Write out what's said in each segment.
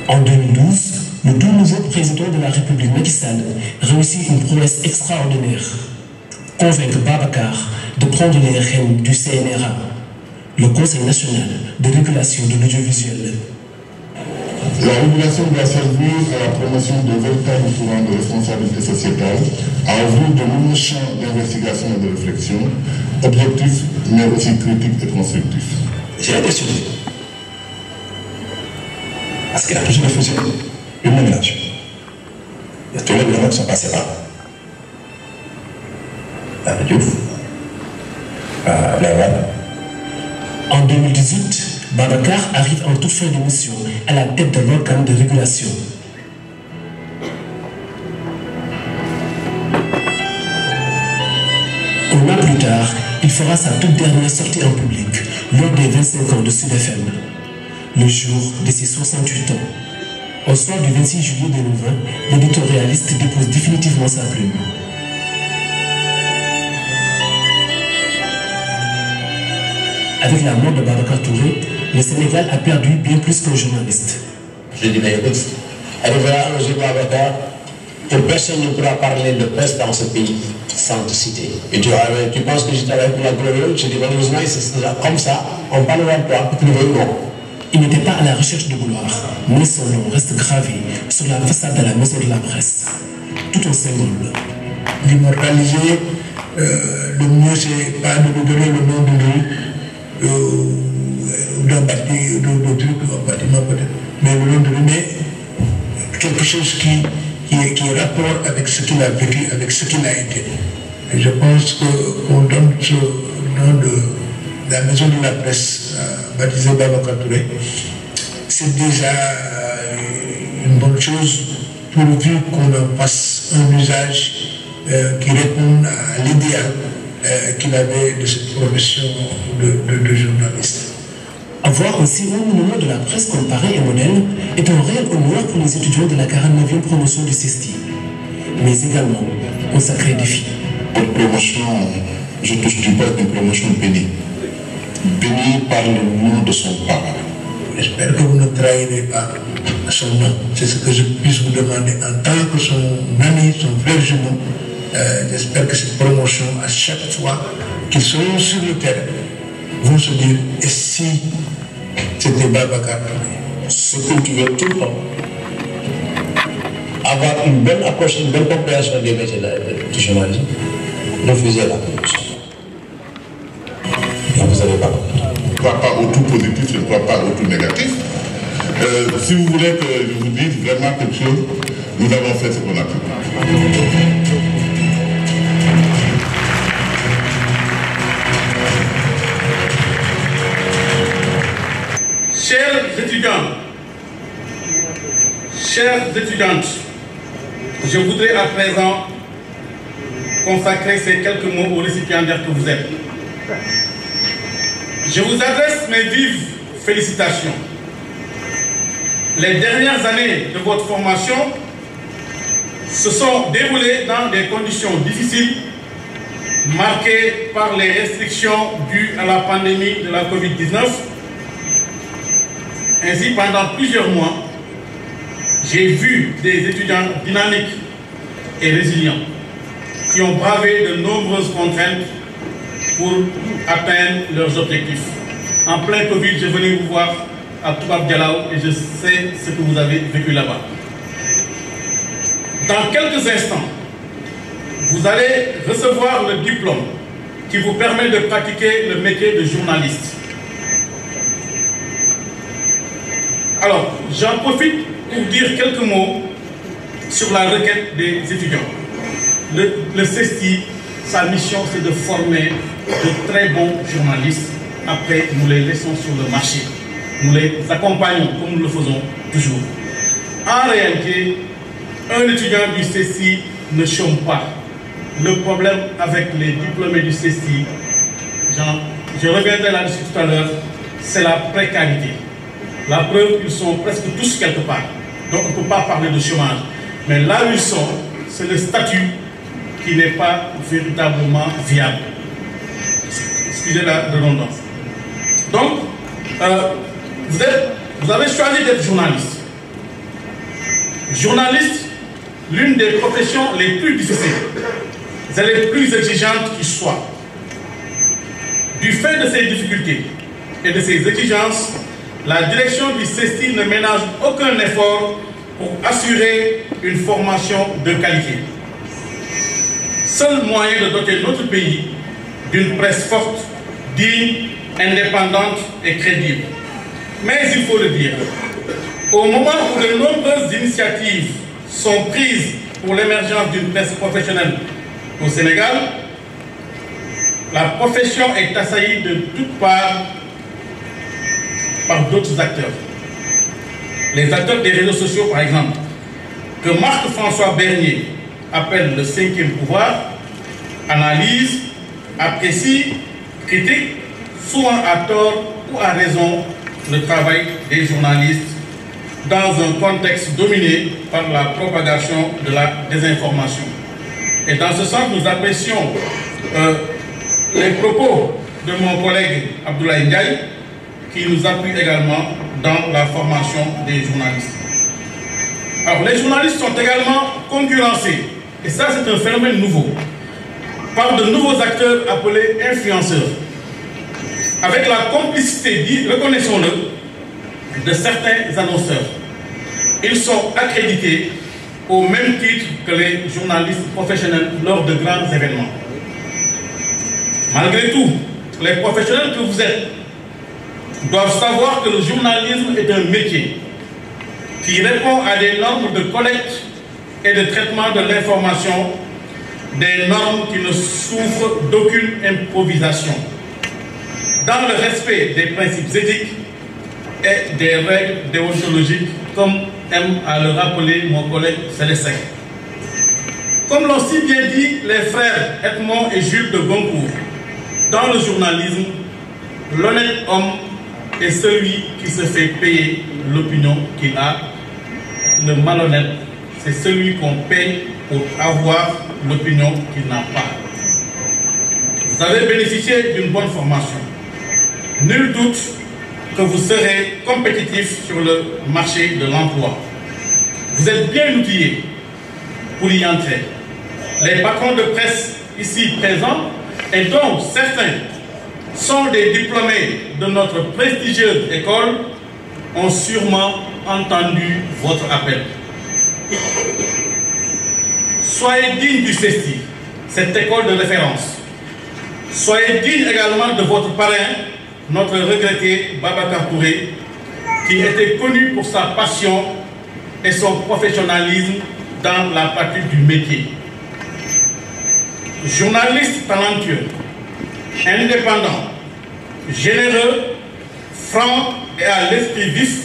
En 2012, le tout nouveau président de la République, Macky Sall, réussit une prouesse extraordinaire. Convaincre Babacar de prendre les rênes du CNRA, le Conseil national de régulation de l'audiovisuel. La régulation doit servir à la promotion de véritables courants de responsabilité sociétale, à ouvrir de nouveaux champs d'investigation et de réflexion, objectifs mais aussi critiques et constructifs. J'ai impressionné. Parce qu'il a toujours refusé une nomination. Il y a tous les gouvernements qui sont passés par la Diouf, En 2018, Babacar arrive en toute fin de mission à la tête de l'organe de régulation. Un an plus tard, il fera sa toute dernière sortie en public lors des 25 ans de Sud FM, le jour de ses 68 ans. Au soir du 26 juillet 2020, l'éditorialiste dépose définitivement sa plume. Avec la mort de Babacar Touré, le Sénégal a perdu bien plus qu'un journaliste. Je dis, mais écoute, arrivera un jour Babacar que personne ne pourra parler de presse dans ce pays sans te citer. Et tu penses que je travaille pour la gloriole? Je dis, malheureusement, c'est comme ça, on parlera de toi, tu le veux ou non. Il n'était pas à la recherche de gloire, mais son nom reste gravé sur la façade de la maison de la presse. Tout un symbole. L'immortaliser, le mieux c'est pas de nous donner le nom de lui, d'un bâtiment peut-être, mais le nom de lui, mais quelque chose qui est rapport avec ce qu'il a vécu, avec ce qu'il a été. Et je pense qu'on donne ce nom de la maison de la presse baptisée Babacar Touré, c'est déjà une bonne chose pourvu qu'on en fasse un usage qui réponde à l'idéal qu'il avait de cette profession de journaliste. Avoir un si haut monument de la presse comparé et modèle est un réel honneur pour les étudiants de la 49e promotion du CESTI, mais également un sacré défi. Cette promotion, je touche du bois une promotion bénie. Bénie par le nom de son parent. J'espère que vous ne trahirez pas son nom. C'est ce que je puisse vous demander en tant que son ami, son frère jumeau. J'espère que cette promotion, à chaque fois qu'ils seront sur le terrain, vont se dire, et si c'était Babacar Touré? Se cultiver tout le temps. Avoir une bonne approche, une bonne compréhension des métiers du journalisme. Refuser la promotion. Et vous n'avez pas compris. Je ne crois pas au tout positif, je ne crois pas au tout négatif. Si vous voulez que je vous dise vraiment quelque chose, nous avons fait ce qu'on a pu. Chers étudiants, chères étudiantes, je voudrais à présent consacrer ces quelques mots aux récipiendaires que vous êtes. Je vous adresse mes vives félicitations. Les dernières années de votre formation se sont déroulées dans des conditions difficiles, marquées par les restrictions dues à la pandémie de la Covid-19. Ainsi, pendant plusieurs mois, j'ai vu des étudiants dynamiques et résilients qui ont bravé de nombreuses contraintes pour atteindre leurs objectifs. En plein Covid, je venais vous voir à Toubab Dialaw et je sais ce que vous avez vécu là-bas. Dans quelques instants, vous allez recevoir le diplôme qui vous permet de pratiquer le métier de journaliste. Alors, j'en profite pour dire quelques mots sur la requête des étudiants. Le CESTI, sa mission, c'est de former de très bons journalistes. Après, nous les laissons sur le marché. Nous les accompagnons comme nous le faisons toujours. En réalité, un étudiant du CESTI ne chôme pas. Le problème avec les diplômés du CESTI, je reviendrai là-dessus tout à l'heure, c'est la précarité. La preuve, ils sont presque tous quelque part. Donc on ne peut pas parler de chômage. Mais là où ils sont, c'est le statut qui n'est pas véritablement viable. Excusez la redondance. Donc, vous avez choisi d'être journaliste. Journaliste, l'une des professions les plus difficiles et les plus exigeantes qui soient. Du fait de ces difficultés et de ces exigences, la direction du CESTI ne ménage aucun effort pour assurer une formation de qualité. Seul moyen de doter notre pays d'une presse forte, digne, indépendante et crédible. Mais il faut le dire, au moment où de nombreuses initiatives sont prises pour l'émergence d'une presse professionnelle au Sénégal, la profession est assaillie de toutes parts par d'autres acteurs. Les acteurs des réseaux sociaux, par exemple, que Marc-François Bernier appelle le 5e pouvoir, analyse, apprécie, critique, souvent à tort ou à raison, le travail des journalistes dans un contexte dominé par la propagation de la désinformation. Et dans ce sens, nous apprécions les propos de mon collègue Abdoulaye Ndiaye, qui nous appuie également dans la formation des journalistes. Alors, les journalistes sont également concurrencés, et ça c'est un phénomène nouveau, par de nouveaux acteurs appelés influenceurs, avec la complicité, reconnaissons-le, de certains annonceurs. Ils sont accrédités au même titre que les journalistes professionnels lors de grands événements. Malgré tout, les professionnels que vous êtes doivent savoir que le journalisme est un métier qui répond à des normes de collecte et de traitement de l'information, des normes qui ne souffrent d'aucune improvisation, dans le respect des principes éthiques et des règles déontologiques, comme aime à le rappeler mon collègue Célestin. Comme l'ont si bien dit les frères Edmond et Jules de Goncourt, dans le journalisme, l'honnête homme est celui qui se fait payer l'opinion qu'il a. Le malhonnête, c'est celui qu'on paye pour avoir l'opinion qu'il n'a pas. Vous avez bénéficié d'une bonne formation. Nul doute que vous serez compétitif sur le marché de l'emploi. Vous êtes bien outillés pour y entrer. Les patrons de presse ici présents, et dont certains sont des diplômés de notre prestigieuse école, ont sûrement entendu votre appel. Soyez dignes du CESTI, cette école de référence. Soyez dignes également de votre parrain, notre regretté Babacar Touré, qui était connu pour sa passion et son professionnalisme dans la pratique du métier. Journaliste talentueux, indépendant, généreux, franc et à l'esprit vif,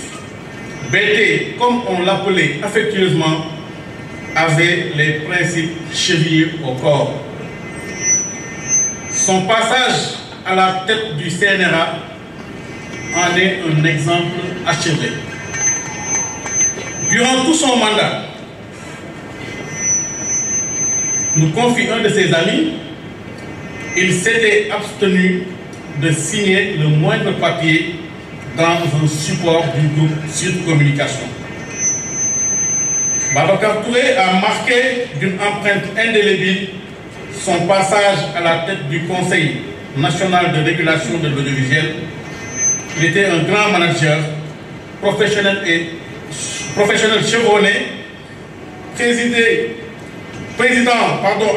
BT, comme on l'appelait affectueusement, avait les principes chevillés au corps. Son passage à la tête du CNRA en est un exemple achevé. Durant tout son mandat, nous confie un de ses amis, il s'était abstenu de signer le moindre papier dans un support du groupe Sud Communication. Babacar Touré a marqué d'une empreinte indélébile son passage à la tête du Conseil national de régulation de l'audiovisuel. Il était un grand manager, professionnel chevronné,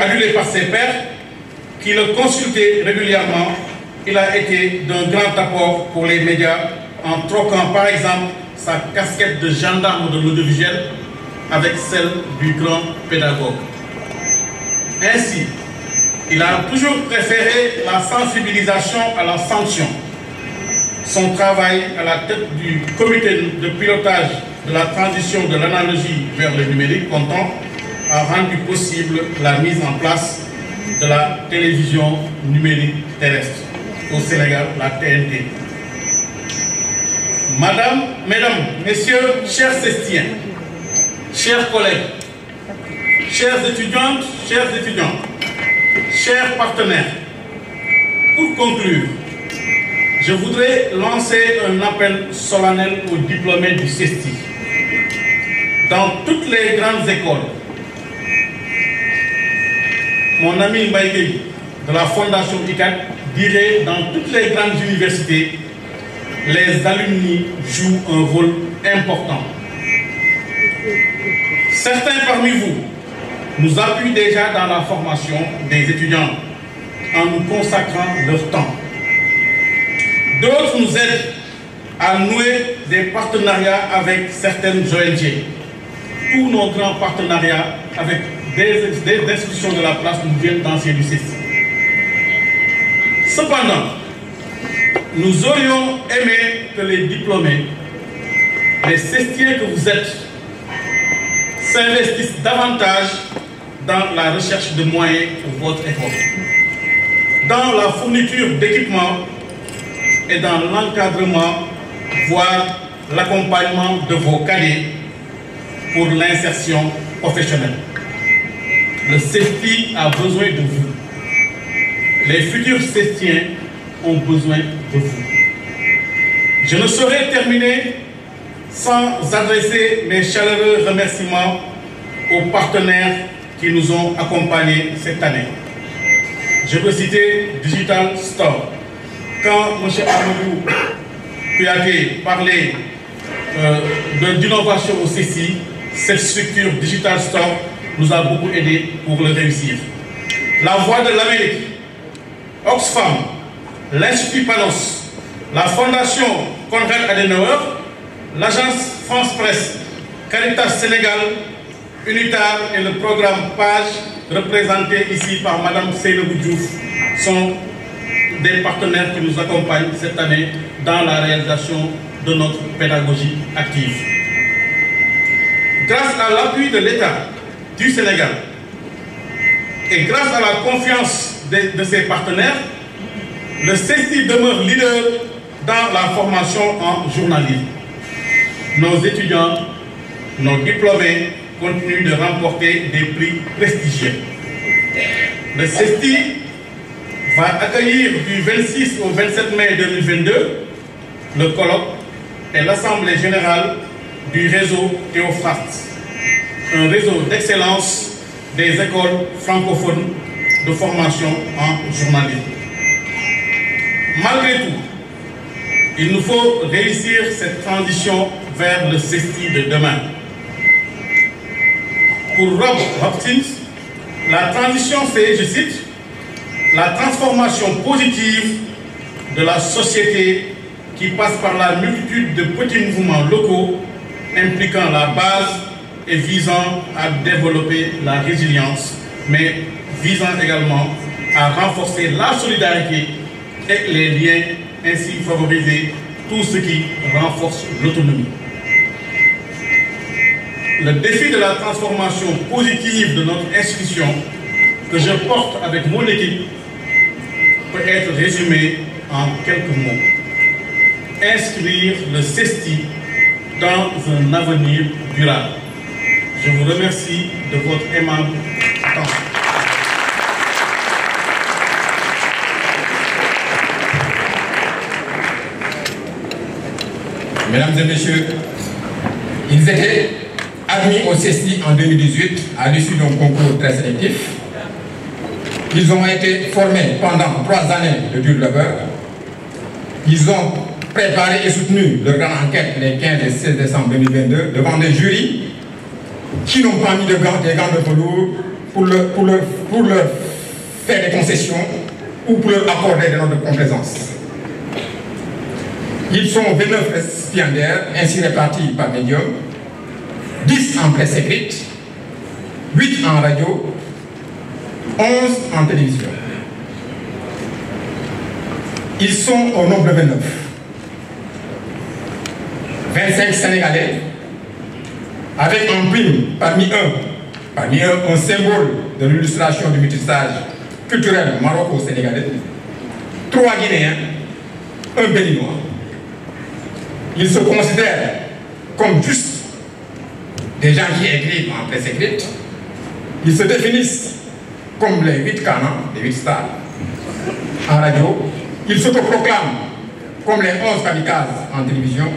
adulé par ses pairs, qui le consultaient régulièrement. Il a été d'un grand apport pour les médias en troquant par exemple sa casquette de gendarme de l'audiovisuel avec celle du grand pédagogue. Ainsi, il a toujours préféré la sensibilisation à la sanction. Son travail à la tête du comité de pilotage de la transition de l'analogie vers le numérique comptant a rendu possible la mise en place de la télévision numérique terrestre au Sénégal, la TNT. Mesdames, Messieurs, chers Cestiens, chers collègues, chères étudiantes, chers étudiants, chers partenaires, pour conclure, je voudrais lancer un appel solennel aux diplômés du CESTI dans toutes les grandes écoles. Mon ami Mbaye de la Fondation ICAT dirait dans toutes les grandes universités, les alumni jouent un rôle important. Certains parmi vous nous appuient déjà dans la formation des étudiants en nous consacrant leur temps. D'autres nous aident à nouer des partenariats avec certaines ONG. Tous nos grands partenariats avec des institutions de la place nous viennent d'anciens du CESTI. Cependant, nous aurions aimé que les diplômés, les CESTiens que vous êtes, s'investissent davantage dans la recherche de moyens pour votre école, dans la fourniture d'équipements et dans l'encadrement, voire l'accompagnement de vos cadets pour l'insertion professionnelle. Le CESTI a besoin de vous. Les futurs CESTiens ont besoin de vous. Je ne saurais terminer sans adresser mes chaleureux remerciements aux partenaires qui nous ont accompagnés cette année. Je peux citer Digital Store. Quand M. Amadou Kouyaté parlait d'innovation au CESTI, cette structure Digital Store nous a beaucoup aidé pour le réussir. La Voix de l'Amérique, Oxfam, l'Institut Panos, la Fondation Konrad Adenauer, l'Agence France Presse, Caritas Sénégal, UNITAR et le programme PAGE, représenté ici par Mme Seynabou Diouf, sont des partenaires qui nous accompagnent cette année dans la réalisation de notre pédagogie active. Grâce à l'appui de l'État du Sénégal et grâce à la confiance de ses partenaires, le CESTI demeure leader dans la formation en journalisme. Nos étudiants, nos diplômés continuent de remporter des prix prestigieux. Le CESTI va accueillir du 26 au 27 mai 2022 le colloque et l'Assemblée générale du réseau Théophraste, un réseau d'excellence des écoles francophones de formation en journalisme. Malgré tout, il nous faut réussir cette transition vers le CESTI de demain. Pour Rob Hopkins, la transition, c'est, je cite, la transformation positive de la société qui passe par la multitude de petits mouvements locaux impliquant la base et visant à développer la résilience, mais visant également à renforcer la solidarité et les liens, ainsi favoriser tout ce qui renforce l'autonomie. Le défi de la transformation positive de notre institution, que je porte avec mon équipe, peut être résumé en quelques mots. Inscrire le CESTI dans un avenir durable. Je vous remercie de votre aimable attention. Mesdames et messieurs, ils étaient admis au CESTI en 2018 à l'issue d'un concours très sélectif. Ils ont été formés pendant 3 années de dur labeur. Ils ont préparé et soutenu leur grande enquête les 15 et 16 décembre 2022 devant des jurys qui n'ont pas mis des gants de velours pour leur faire des concessions ou pour leur accorder des notes de complaisance. Ils sont 29 récipiendaires, ainsi répartis par médium, 10 en presse écrite, 8 en radio, 11 en télévision. Ils sont au nombre de 29. 25 Sénégalais, avec en prime parmi eux un symbole de l'illustration du métissage culturel maroco-sénégalais, 3 Guinéens, un Béninois. Ils se considèrent comme juste des gens qui écrivent en presse écrite. Ils se définissent comme les 8 canons, les 8 stars en radio. Ils s'autoproclament comme les 11 kamikazes en télévision.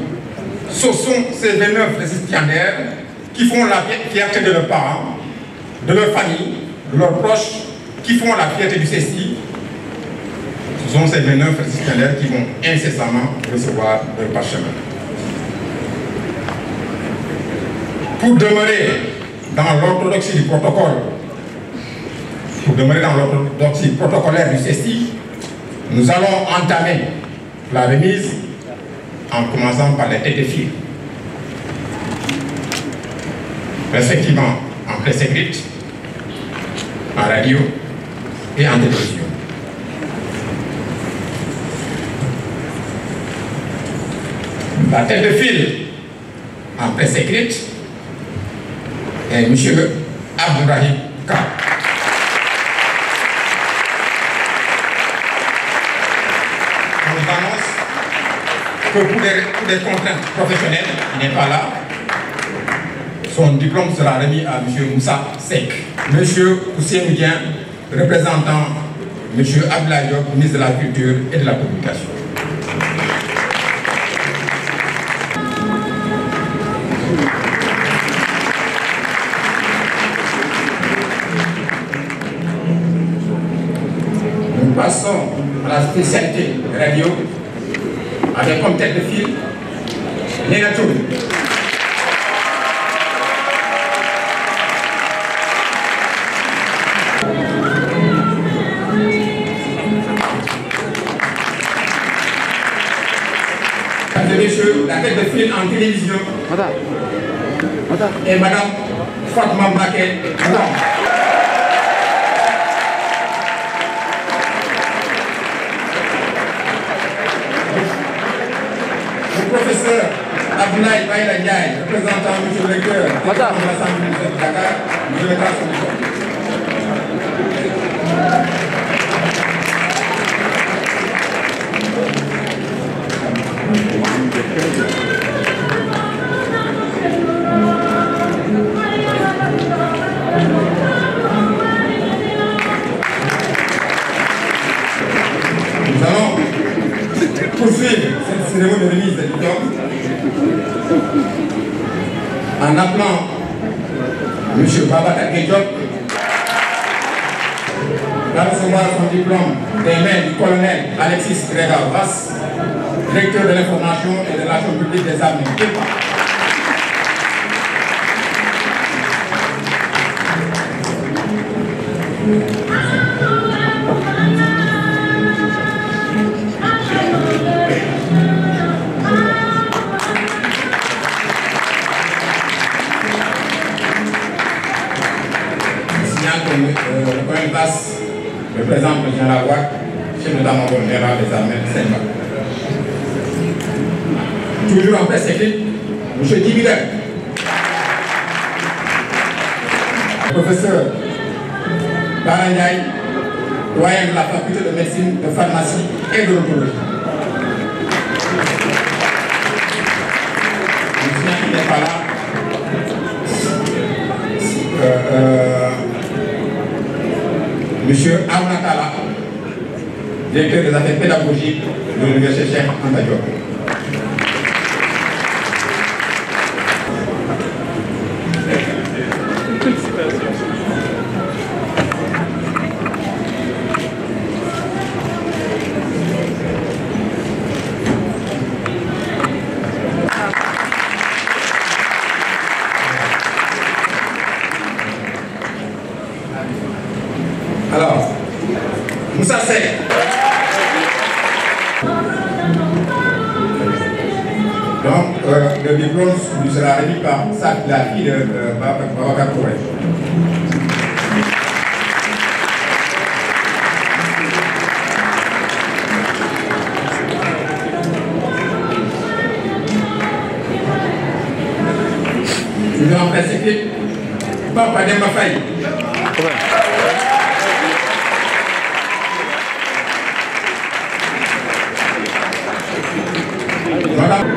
Ce sont ces 29 récipiendaires qui font la fierté de leurs parents, de leur famille, de leurs proches, qui font la fierté du CESTI. Ce sont ces 29 récipiendaires qui vont incessamment recevoir leur parchemin. Pour demeurer dans l'orthodoxie du protocole, protocolaire du CESTI, nous allons entamer la remise en commençant par les têtes de file, respectivement en presse écrite, en radio et en télévision. La tête de file en presse écrite est M. Abdourahim K. On nous annonce que pour des contraintes professionnelles, il n'est pas là. Son diplôme sera remis à M. Moussa Sek. M. Oussé Moudien, représentant M. Abdoulaye Diop, ministre de la Culture et de la Communication. Nous passons à la spécialité radio avec comme tête de file Léna Touré. Mesdames et messieurs, la tête de file en télévision est Madame Fatma Mbaké. Le professeur Abdoulaye Baïla Ndiaye, représentant M. le recteur de l'Assemblée de Dakar, nous mettra son micro. Nous allons poursuivre cette cérémonie de remise des diplômes en appelant M. Babacar Diop à recevoir son diplôme des mains du colonel Alexis Grégoire Bass, directeur de l'information et de l'action publique des armées. Le colonel Bass représente le général Ouad, chef d'état-major général des armées de Saint-Marc. Toujours en presse écrite, M. Dibidek, le professeur Barangay, doyen de la faculté de médecine, de pharmacie et de l'oncologie. Je me souviens qu'il n'est pas là. Monsieur Aounatala, directeur des affaires pédagogiques de l'Université Cheikh Anta Diop. Alors, Moussa Sek. Donc, le diplôme lui sera remis par la fille de Babacar Touré. Toujours en presse écrite, Papa Demba Faye. Madame.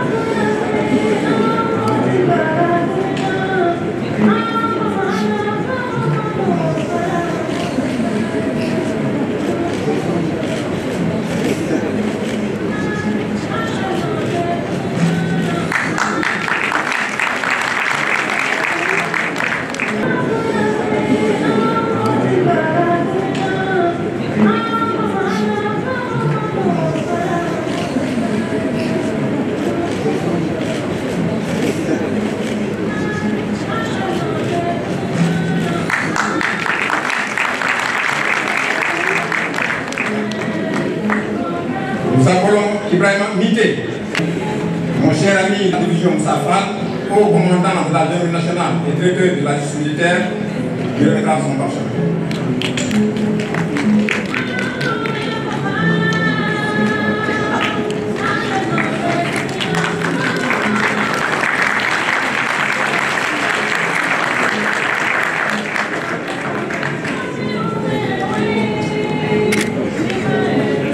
Ibrahima Mité, mon cher ami de la division Safran, haut commandant de la gendarmerie nationale et directeur de la justice militaire, lui remettra son parchemin.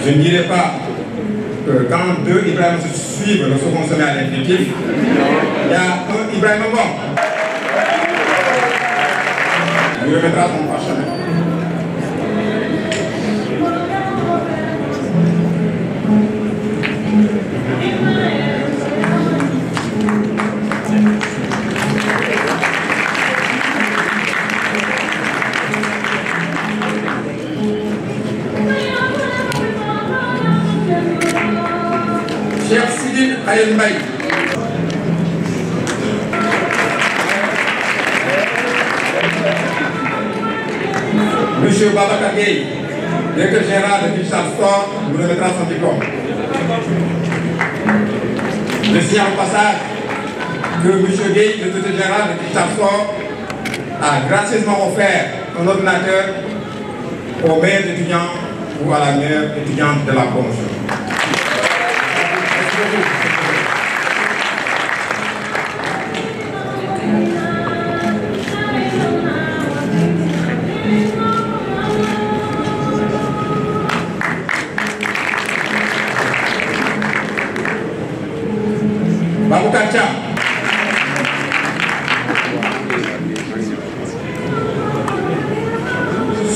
Je ne dirais pas que quand deux Ibrahim se suivent, le second se met à l'infinitif, il y a un Ibrahim bon. Il remettra son parchemin. Cheikh Sidine Khalil Mbaye. Monsieur Babacar Gueye, directeur général de Digital Store, nous remettra son diplôme. Je signale au passage que M. Gueye, le directeur général de Digital Store, a gracieusement offert un ordinateur aux meilleurs étudiants ou à la meilleure étudiante de la promotion. Baboucar Thiam.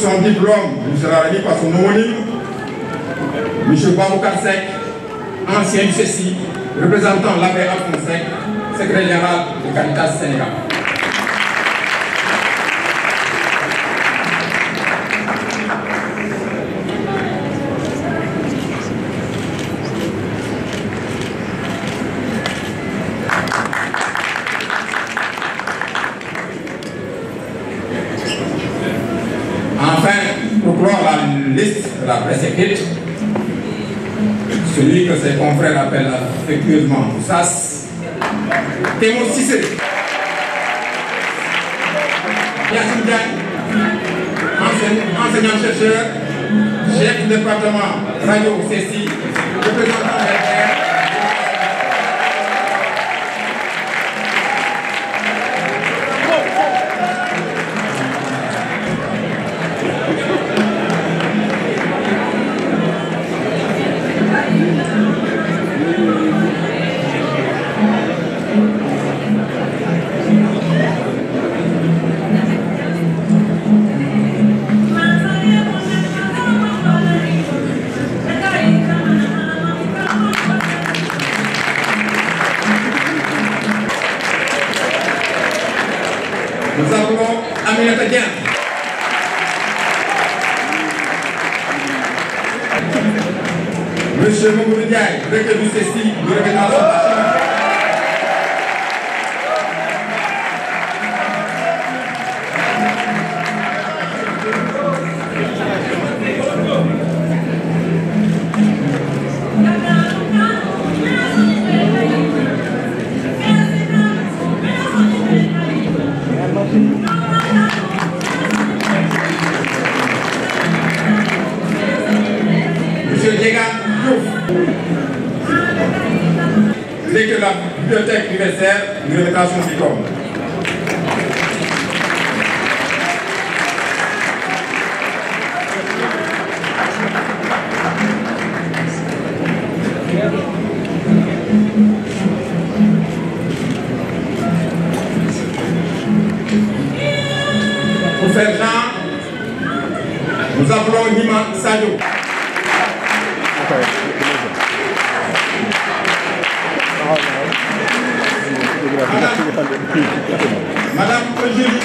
Son diplôme lui sera remis par son homonyme, M. Baboucar Seck, ancien du CECI, représentant l'abbé Alphonse Seck, secrétaire général de Caritas Sénégal. Enfin, pour clore la liste de la presse écrite, celui que ses confrères appellent affectueusement Moussas, Thémo Cissé, Yassine Diagne, enseignant-chercheur, chef du département radio CECI, représentant de nous avons Aminata Dieng. Monsieur Mamoudou Ndiaye, directeur du CECI, nous remettons son parchemin. Monsieur Diega Diouf, directeur de la bibliothèque universitaire, nous remettra son diplôme. Pour faire genre, nous appelons Nima Sadio. Madame Eugénie.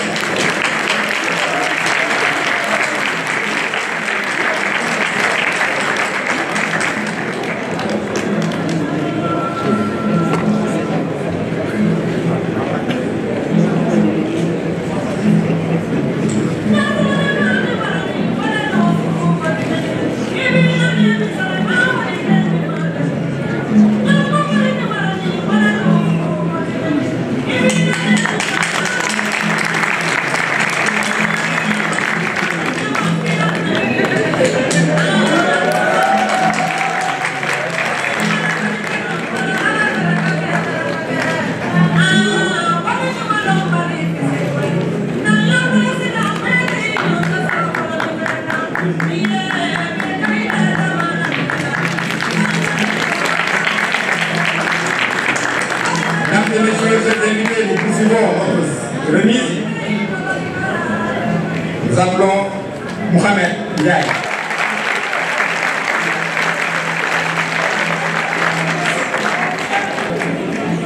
appelons Mohamed Ndiaye.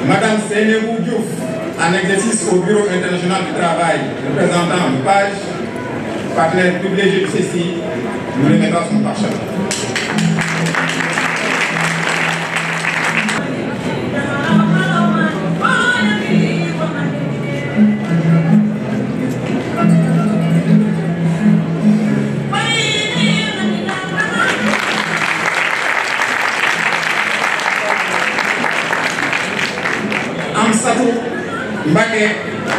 Madame Seynebou Diouf, en exercice au Bureau international du travail, représentant du PAGE, partenaire privilégié du CECI, nous remettons son parchemin. Amsatou Mbacké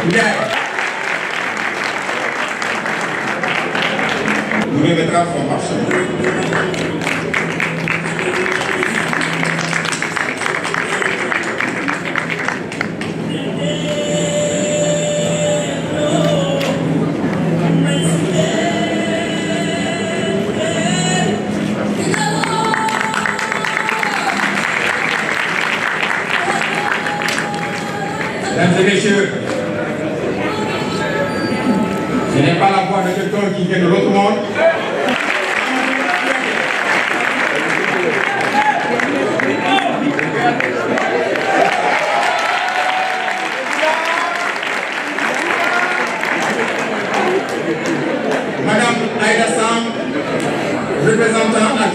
Ndiaye. Nous remettra son parchemin. Mesdames et messieurs, ce n'est pas la voix de quelqu'un qui vient de l'autre monde. Madame Aïda Sam, représentant à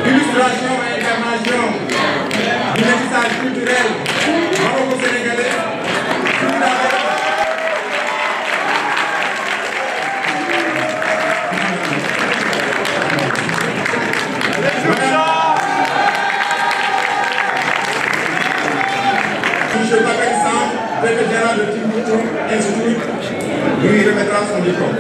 illustration et incarnation du message culturel maroco-sénégalais. Monsieur Bakary Sam, directeur général de Timbuktu Institute, lui remettra son diplôme.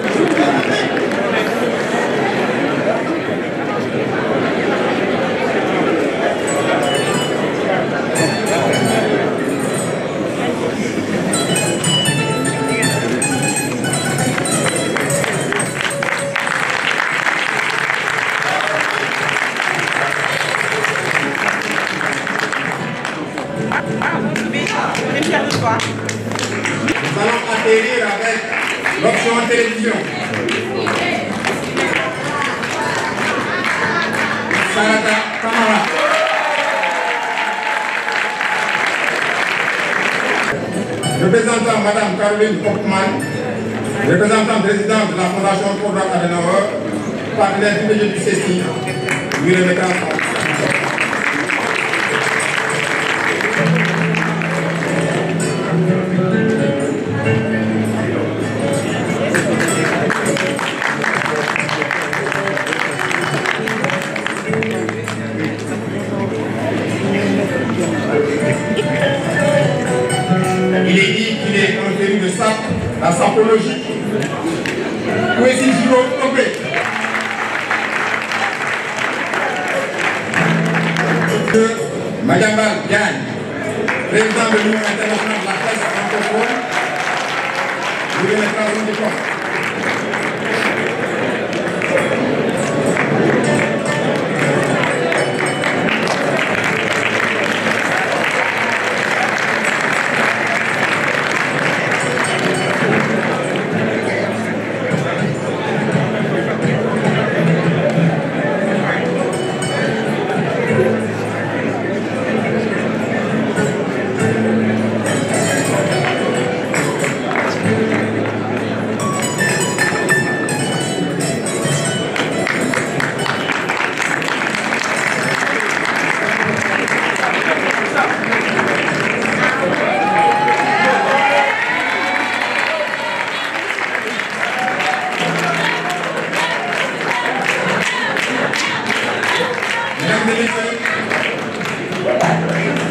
Nous allons atterrir avec l'option télévision. Sarata Kamara. Représentant Madame Caroline Portman, représentante présidente de la Fondation Konrad Adenauer, partenaire privilégié du CECI, lui remettra son. Il est dit qu'il est un féru de sape, la sapologie. Poésie Giro Topé. Madiambal Diagne, président de l'Union internationale de la presse francophone, vous remettra son diplôme.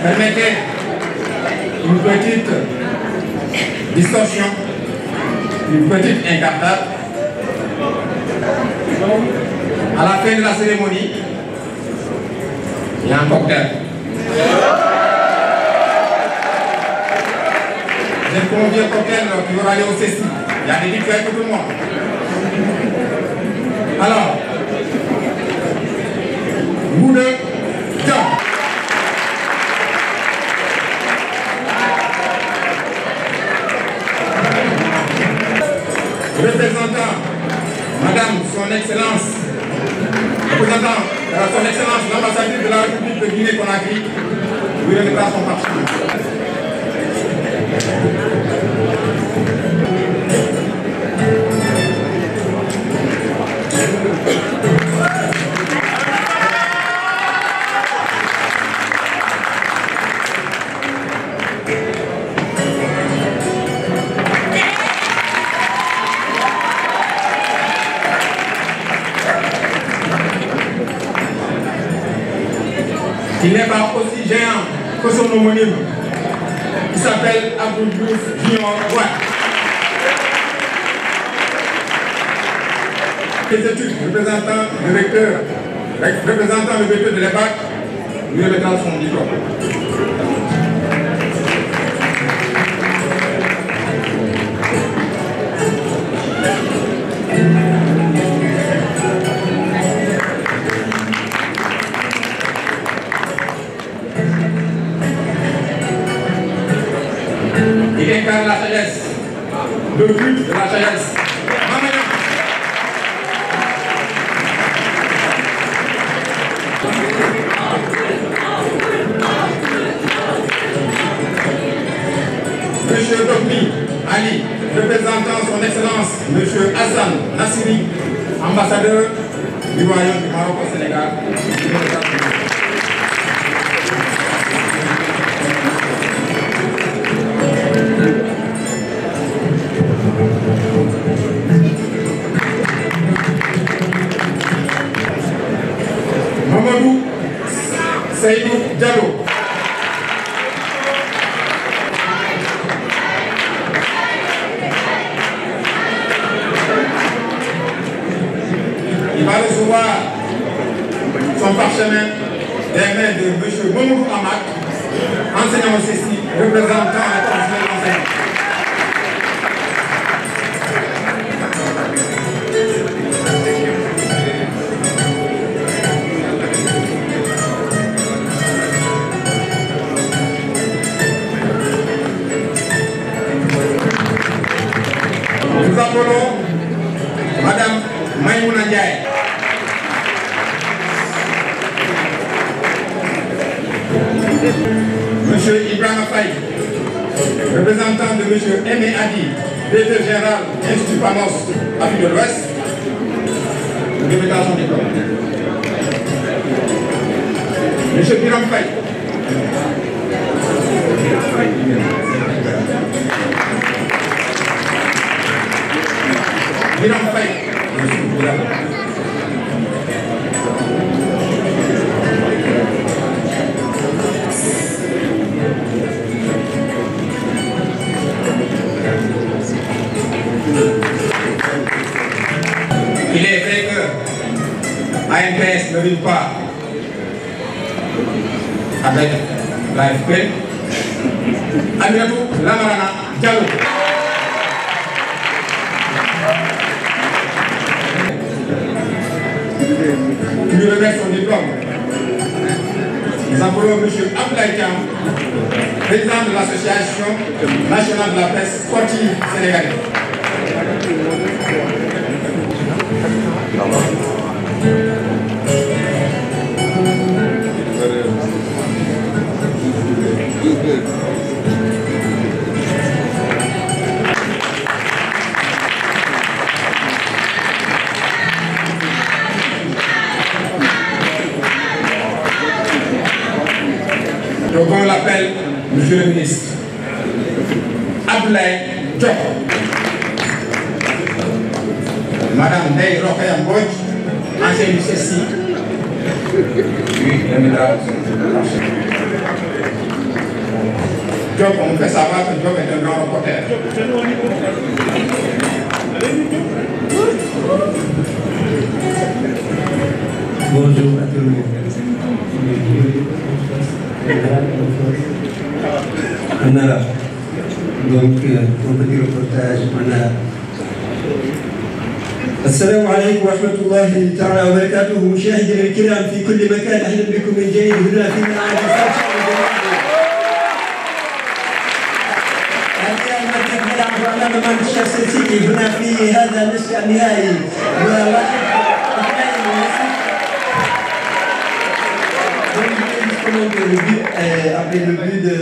Permettez une petite distorsion, une petite incartade. À la fin de la cérémonie, il y a un cocktail. convié cocktail qui va aller au CECI. Il y a des tickets pour tout le monde. Alors, vous deux, tiens. Représentant Madame Son Excellence, représentant Son Excellence l'ambassadeur de la République de Guinée-Conakry, lui remettra son parchemin. Il n'est pas aussi géant que son homonyme, qui s'appelle Abdoul Diouf Junior Ouad. Les études, représentant le recteur de l'EPAC, lui remettra son diplôme. Il incarne la sagesse, le but de la sagesse. Monsieur Dokmi Ali, représentant son Excellence, Monsieur Hassan Nassiri, ambassadeur du Royaume du Maroc au Sénégal. Mamadou Seydou Diallo. Il va recevoir son parchemin des mains de M. Mamadou Amak, enseignant au CECI, représentant la commission d'enseignement. Nous appelons Madame Maïmouna Ndiaye. Monsieur Ibrahima Faye, représentant de Monsieur Aimé Adi, directeur général Institut Panos, Afrique de l'Ouest, remettra son diplôme. Monsieur Biram Faye. Biram Faye. Il est vrai que ANPS ne vit pas avec l'AFP. Aminatou Lamarana Diallo. Lui remet son diplôme. Nous appelons M. Abdoulaye Thiam, président de l'Association nationale de la presse sportive sénégalaise. Donc on l'appelle Monsieur le ministre Abdoulaye Diop. Madame Ndeye Rokhaya Mbodj, ancienne du CECI, lui remettra son marché. Diop, on fait savoir que Diop est un grand reporter. Bonjour à tout le monde. On a là. Donc, un petit reportage en arabe. السلام عليكم ورحمة الله تعالى وبركاته مشاهدينا الكرام في كل مكان أهلا بكم من جديد هنا في ملعب أمام مانشستر سيتي هنا في هذا النصف النهائي après le but de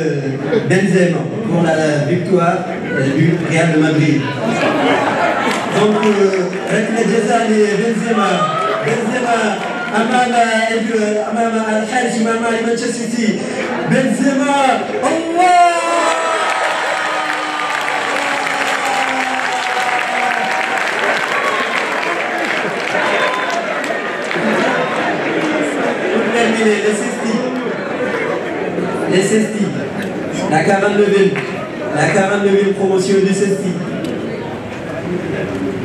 Benzema pour la victoire du Real de Madrid. Donc, ركلة جزاء لبنزيما أمام الحارس أمام مانشستر سيتي بنزيما الله les Cesti, la 49e promotion du Cesti.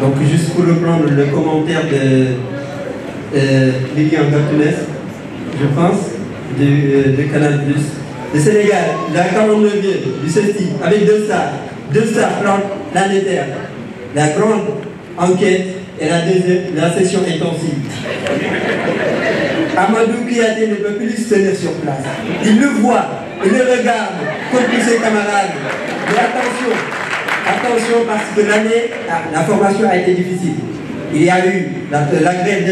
Donc juste pour reprendre le commentaire de Lilian Gartunes, je pense, de Canal+. Le Sénégal, la 49e du Cesti, avec deux stars planétaires. La grande enquête et la session intensive. Amadou Kouyaté ne peut plus se tenir sur place. Il le voit, il le regarde, comme tous ses camarades. Mais attention parce que l'année, la formation a été difficile. Il y a eu la grève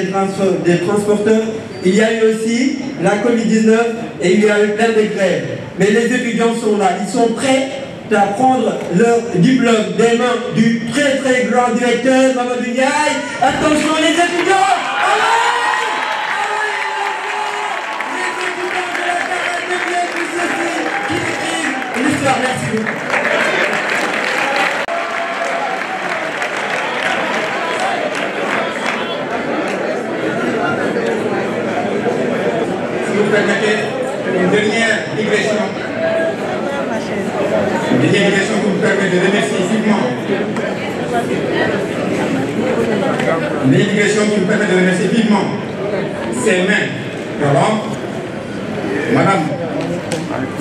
des transporteurs, il y a eu aussi la Covid-19 et il y a eu plein de grèves. Mais les étudiants sont là, ils sont prêts à prendre leur diplôme des mains du très très grand directeur Mamadou Ndiaye. Attention les étudiants! Merci beaucoup. Si vous permettez une dernière digression. Une dernière digression qui vous permet de remercier vivement. Une digression qui vous permet de remercier vivement ses mains de l'homme, Madame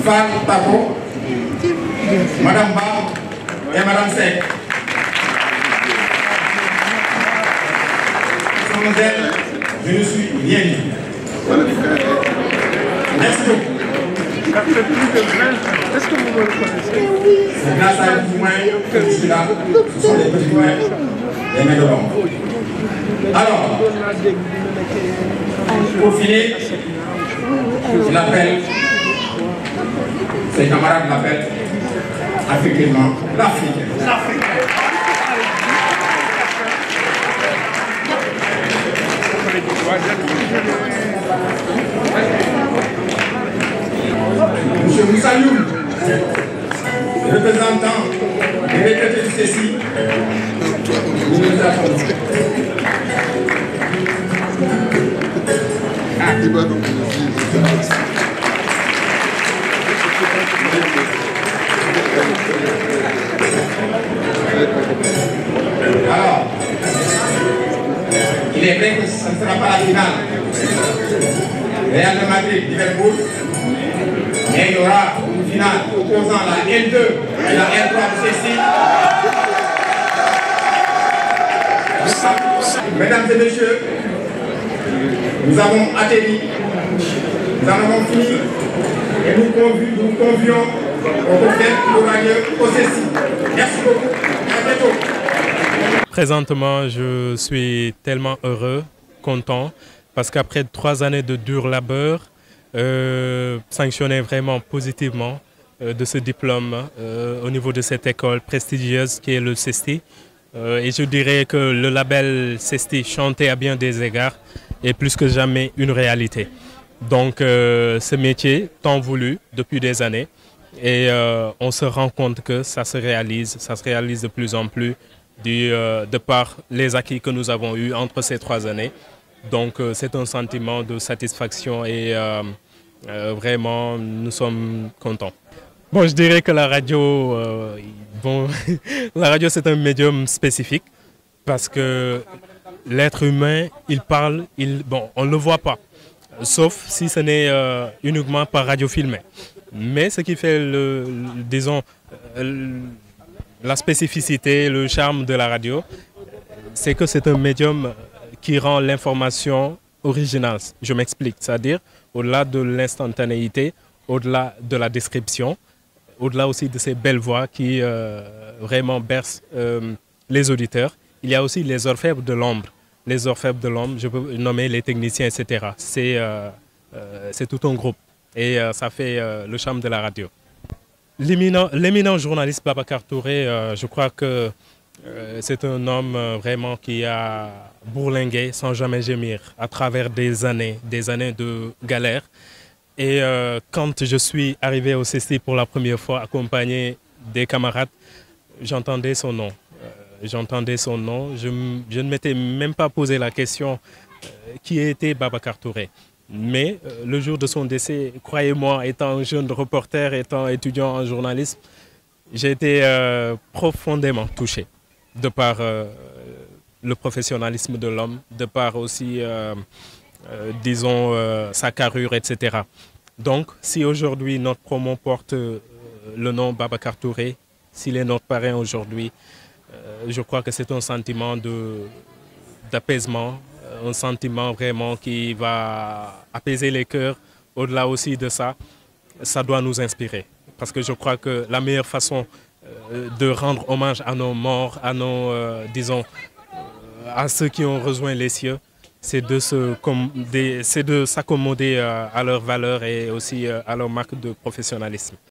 Fall Tako, Madame Ba et Madame Sek. Sans elle, je ne suis rien dit. Merci beaucoup. Est-ce que vous me reconnaissez? C'est grâce à vous que je suis là. Ce sont les petits mains des mains de l'homme. Alors, pour finir, je l'appelle, ses camarades l'appellent affectivement l'Afrique. Monsieur Moussayoum, représentant des retraités du CECI, nous nous attendons. Alors, il est vrai que ce ne sera pas la finale. Real de Madrid, Liverpool, mais il y aura une finale opposant la L2 et la L3 de CECI. Mesdames et messieurs, nous avons atterri, nous en avons fini et nous convions au cocktail qui aura lieu au CECI. Merci beaucoup, à bientôt. Présentement, je suis tellement heureux, content, parce qu'après 3 années de dur labeur, sanctionné vraiment positivement de ce diplôme au niveau de cette école prestigieuse qui est le CESTI. Et je dirais que le label CESTI, chanté à bien des égards, est plus que jamais une réalité. Donc ce métier, tant voulu depuis des années, et on se rend compte que ça se réalise de plus en plus de par les acquis que nous avons eus entre ces 3 années. Donc c'est un sentiment de satisfaction et vraiment nous sommes contents. Bon, je dirais que la radio, la radio c'est un médium spécifique parce que l'être humain, il parle, on ne le voit pas, sauf si ce n'est uniquement par radio filmée. Mais ce qui fait, disons, la spécificité, le charme de la radio, c'est que c'est un médium qui rend l'information originale. Je m'explique, c'est-à-dire au-delà de l'instantanéité, au-delà de la description, au-delà aussi de ces belles voix qui vraiment bercent les auditeurs, il y a aussi les orfèvres de l'ombre. Les orfèvres de l'ombre, je peux nommer les techniciens, etc. C'est tout un groupe et ça fait le charme de la radio. L'éminent journaliste Babacar Touré, je crois que c'est un homme vraiment qui a bourlingué sans jamais gémir à travers des années de galère. Et quand je suis arrivé au CESTI pour la première fois, accompagné des camarades, j'entendais son nom. Je ne m'étais même pas posé la question qui était Babacar Touré. Mais le jour de son décès, croyez-moi, étant un jeune reporter, étant étudiant en journalisme, j'ai été profondément touché de par le professionnalisme de l'homme, de par aussi, disons, sa carrure, etc. Donc, si aujourd'hui notre promo porte le nom Babacar Touré, s'il est notre parrain aujourd'hui, je crois que c'est un sentiment d'apaisement, un sentiment vraiment qui va apaiser les cœurs. Au-delà aussi de ça, ça doit nous inspirer. Parce que je crois que la meilleure façon de rendre hommage à nos morts, à nos, disons, à ceux qui ont rejoint les cieux, c'est de s'accommoder à leurs valeurs et aussi à leur marque de professionnalisme.